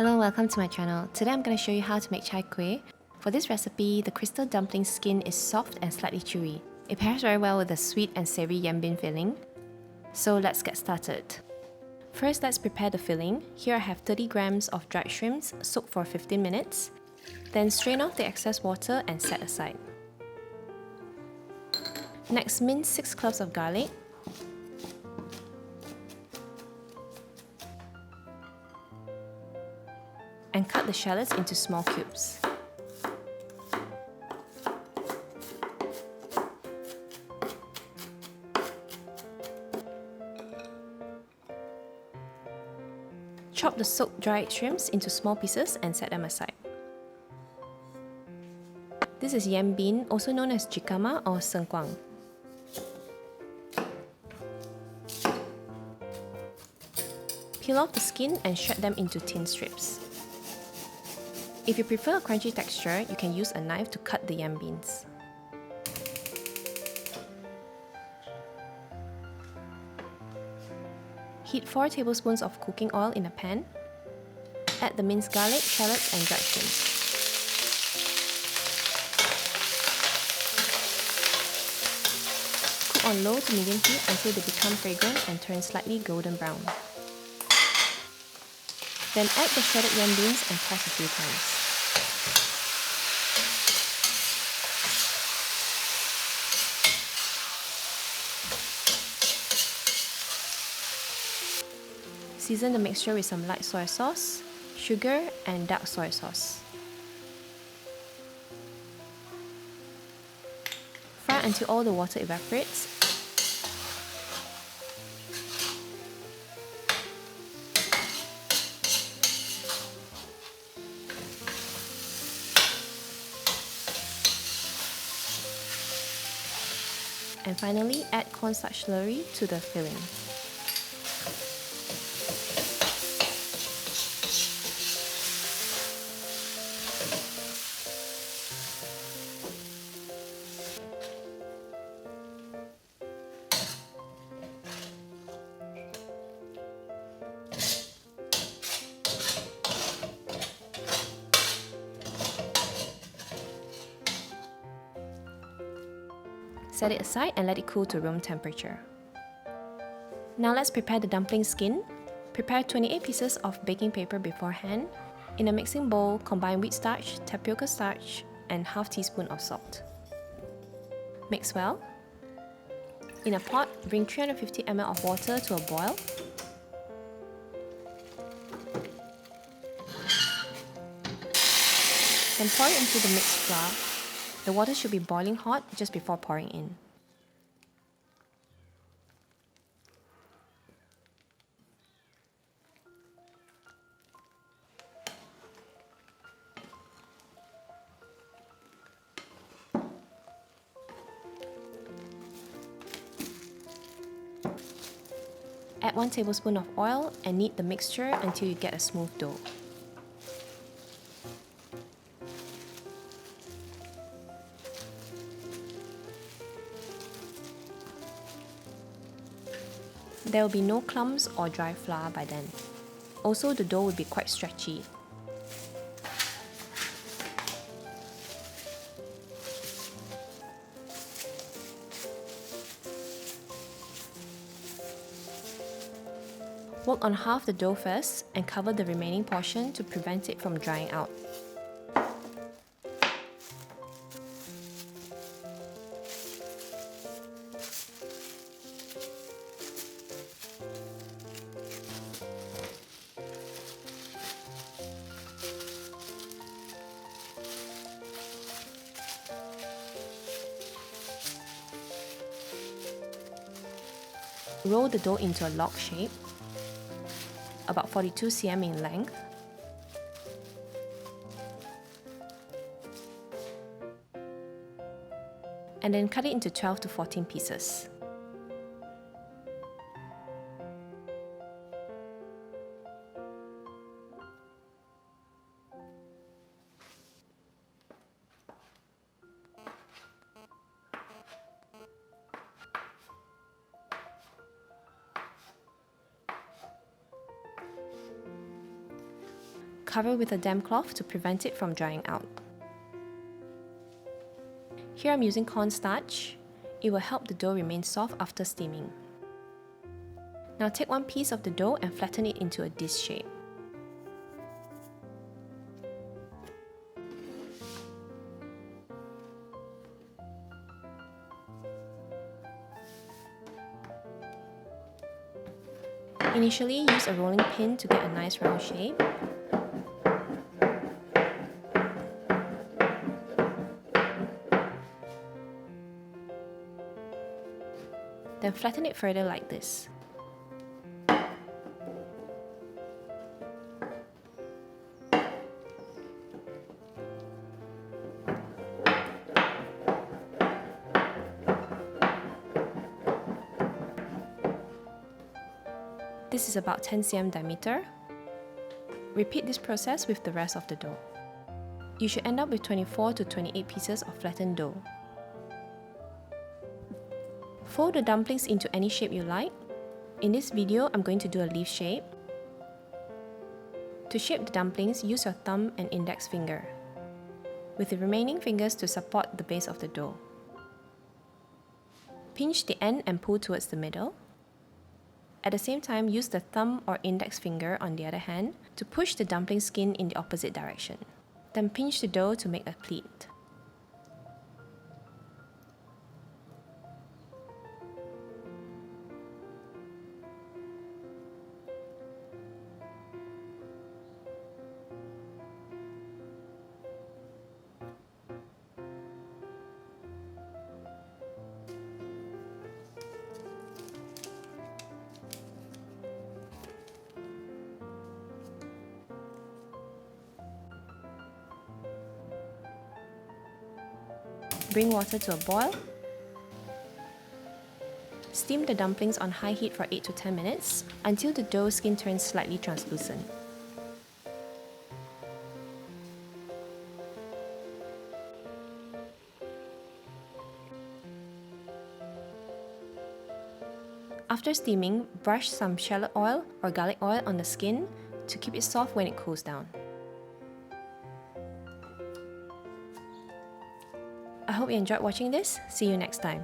Hello and welcome to my channel. Today I'm going to show you how to make Chai Kuih. For this recipe, the crystal dumpling skin is soft and slightly chewy. It pairs very well with the sweet and savoury yam bean filling. So let's get started. First, let's prepare the filling. Here I have 30 grams of dried shrimps soaked for 15 minutes. Then strain off the excess water and set aside. Next, mince 6 cloves of garlic. And cut the shallots into small cubes. Chop the soaked dried shrimps into small pieces and set them aside. This is yam bean, also known as jicama or sengkuang. Peel off the skin and shred them into thin strips. If you prefer a crunchy texture, you can use a knife to cut the yam beans. Heat 4 tablespoons of cooking oil in a pan. Add the minced garlic, shallots and dried shrimps. Cook on low to medium heat until they become fragrant and turn slightly golden brown. Then add the shredded yam beans and toss a few times. Season the mixture with some light soy sauce, sugar and dark soy sauce. Fry until all the water evaporates. And finally, add cornstarch slurry to the filling. Set it aside and let it cool to room temperature. Now let's prepare the dumpling skin. Prepare 28 pieces of baking paper beforehand. In a mixing bowl, combine wheat starch, tapioca starch, and half teaspoon of salt. Mix well. In a pot, bring 350 ml of water to a boil. Then pour it into the mixed flour. The water should be boiling hot just before pouring in. Add 1 tablespoon of oil and knead the mixture until you get a smooth dough. There will be no clumps or dry flour by then. Also, the dough will be quite stretchy. Work on half the dough first and cover the remaining portion to prevent it from drying out. Roll the dough into a log shape, about 42 cm in length. And then cut it into 12 to 14 pieces. Cover with a damp cloth to prevent it from drying out. Here I'm using cornstarch. It will help the dough remain soft after steaming. Now take one piece of the dough and flatten it into a disc shape. Initially, use a rolling pin to get a nice round shape. Then flatten it further like this. This is about 10 cm diameter. Repeat this process with the rest of the dough. You should end up with 24 to 28 pieces of flattened dough. Fold the dumplings into any shape you like. In this video, I'm going to do a leaf shape. To shape the dumplings, use your thumb and index finger, with the remaining fingers to support the base of the dough. Pinch the end and pull towards the middle. At the same time, use the thumb or index finger on the other hand to push the dumpling skin in the opposite direction. Then pinch the dough to make a pleat. Bring water to a boil. Steam the dumplings on high heat for 8 to 10 minutes until the dough skin turns slightly translucent. After steaming, brush some shallot oil or garlic oil on the skin to keep it soft when it cools down. I hope you enjoyed watching this. See you next time.